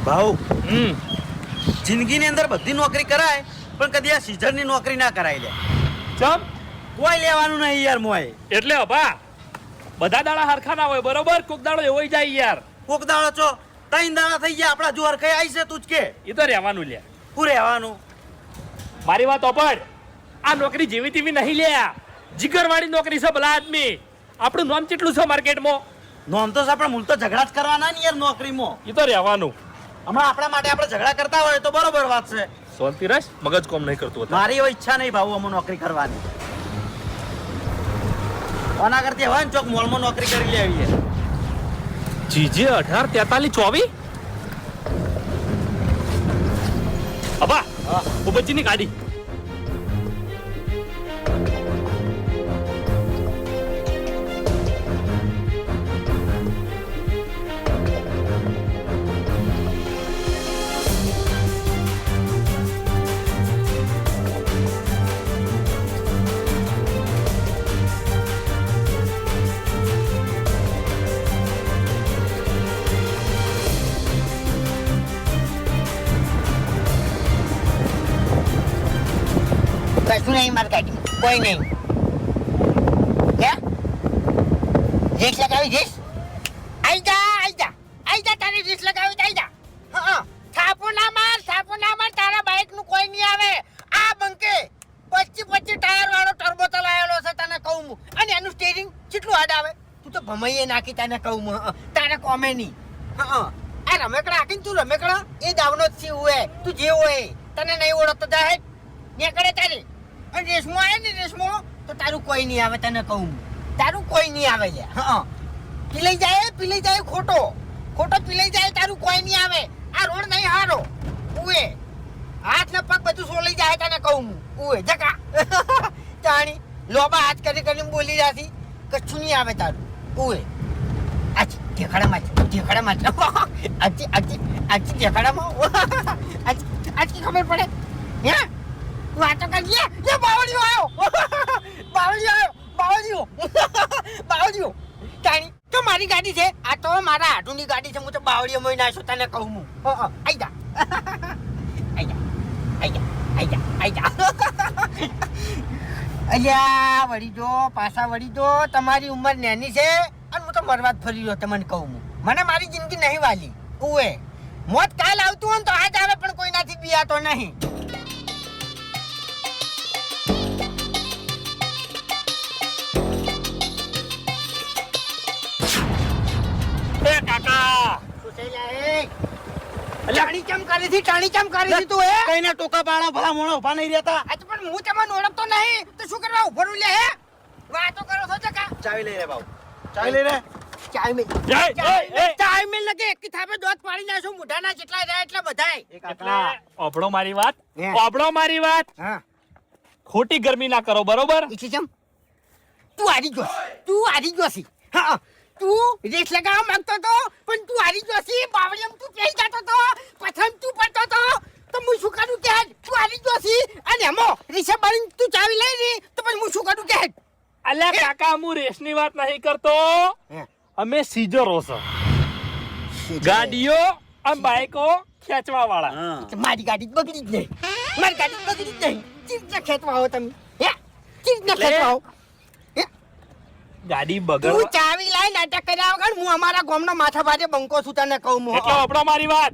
ભાઉ જિંદગીની અંદર બધી નોકરી કરાય પણ કદી આ સીઝનની નોકરી ના કરાય લે. ચમ કોઈ લેવાનું નહીં યાર મોય. એટલે અભા બધા દાડા હરખા ના હોય બરોબર. કોક દાડો એવો જાય યાર. કોક દાડો છો 3 દાડા થઈ ગયા આપડા જોર કઈ આવી છે તું જ કે. એ તો રહેવાનું લે. હું રહેવાનું? મારી વાત ઓપડ. આ નોકરી જેવી તેવી નહીં લ્યા. જીગરવાળી નોકરી છે ભલા આદમી. આપણું નામ કેટલું છે માર્કેટમાં? નોમ તો આપણે મૂળ તો ઝઘડા જ કરવાના ને યાર નોકરીમાં. એ તો રહેવાનું. હમણાં આપણા માટે આપણે ઝઘડા કરતા હોય તો બરોબર વાત છે. શાંતિ રસ, મગજ કોમ નહીં કરતું. મારી એવી ઈચ્છા નહીં ભાऊ અમે નોકરી કરવાની. ઓના કરતી હોય ને ચોક મોલમાં નોકરી કરી લેવી છે. જીજે 18 43 24 અબા ઉબજીની ગાડી. કશું નહીં મારી ગાડીમાં, કોઈ નહીં. રેસ લગાવી રેસ? આઈ જા તારી રેસ લગાવી આઈ જા. થાપો ના માર તારા બાઈક નું કોઈ નહીં આવે. આ બંકે 25 ટાયર વાળો ટર્બો ચલાવેલો છે તને કહું હું. અને એનું સ્ટીરિંગ કેટલું હાર્ડ આવે. તું તો ભમાઈએ નાખી તને કહું હું. તારે કોમે નહીં. આ રમેકડા હાકીને તું રમેકડા એ દાવનો જ છે હોય. તું જે હોય તને નહીં ઓળખતો જાય ને કરે તારી. અને રેસમાં આવે ને રેસમાં તો તારું કોઈ નહીં આવે તને કહું. તારું કોઈ નહીં આવે લે. પીલાઈ જાય ખોટો પીલાઈ જાય તારું કોઈ નહીં આવે. આ રોડ નહીં હારો. ઉએ હાથ ને પગ બધું સોલાઈ જાય તને કહું હું. ઉએ જકા તાણી લોબા હાથ કરીને બોલી જાતી કશું નહીં આવે તારું. ઉએ આજી ઢેખાડામાં આજી ઢેખાડામાં આજી ખબર પડે હે વાતો કરીએ. એ બાવળીઓ તાણી તો મારી ગાડી છે. આ તો મારા આટુની ગાડી છે. હું તો બાવળીઓ મોઈ નાખ્યો તને કહું હું. આઈ જા અલ્યા પાછા વળી જો. તમારી ઉંમર નાની છે અને હું તો મરવા જ ફરી રહ્યો તમને કહું હું. મને મારી જિંદગી નહીં વાલી. ઉએ મોત કાલ આવતું હોય ને તો આજ આવે પણ કોઈનાથી બિયાતો નહીં. કાકા ટાણી ચમ કરી હતી તું હે? કઈના ટોકા પાડા ભલા મોણા ઉભા નહીં રહેતા. આજે પણ હું તમને ઓળખતો નહીં તો શું કરવા ઉભો રહું લે હે? વાતો કરો છો ચકા. ચાવી લઈ રે બાબુ, ચાવી લઈ રે. ચાય મિલ લગે એક થાપે દોત પાડી નાખો. મુઢાના જેટલા રહ્યા એટલા બધાય. એટલે ઓબળો મારી વાત. હા ખોટી ગરમી ના કરો બરોબર. ઈછી ચમ તું હારી ગયો છી. હા તું રેસ લગાવવા માંગતો તો પણ તું હારી ગયો છી. બાવળીમ તું પેઈ જતો તો પથમ તું પડતો તો હું શું કરું કે તું હારી ગયો છી. અને એમો રીસે બાળીને તું ચાવી લઈ રી તો પછી હું શું કરું કે અલ્યા કાકા હું રેસની વાત નહીં કરતો. અમે સીઝરો છે. ગાડીઓ અને બાઈકો ખેંચવા વાળા. મારી ગાડી બગડી જ નહીં. ચીજ ખેંચવા આવો તમે. ચીજ ખેંચવા આવો. ગાડી તું બગડ ચાવી લાઈ નાટક કર્યા વગર હું અમારા ગામનો માથા ભાજે બંકો છું તને કહું હું. એટલે ઓબળો મારી વાત.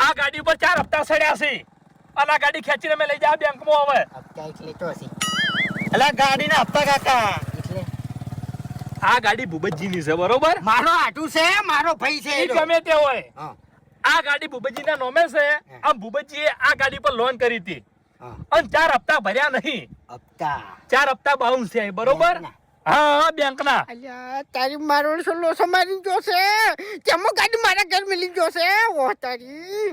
આ ગાડી ઉપર 4 હપ્તા સડ્યા છે અને આ ગાડી ખેંચીને મેં લઈ જાવ બેંકમાં. હવે હપ્તા એટલે તો હશે. એટલે ગાડીના હપ્તા કાકા. એટલે આ ગાડી ભૂપતજીની છે બરોબર. મારો આટુ છે, મારો ભાઈ છે. ઈ ગમે તે હોય. હા આ ગાડી ભૂપતજીના નામે છે. આમ ભૂપતજીએ આ ગાડી પર લોન કરી હતી હા. અને 4 હપ્તા ભર્યા નહીં. હપ્તા 4 હપ્તા બાઉન્સ છે બરોબર. હા બેંકના. અલ્યા તારી મારો લોસો મારી ગયો છે. કેમો ગાડી મારા ઘર મિલી ગયો છે. ઓ તારી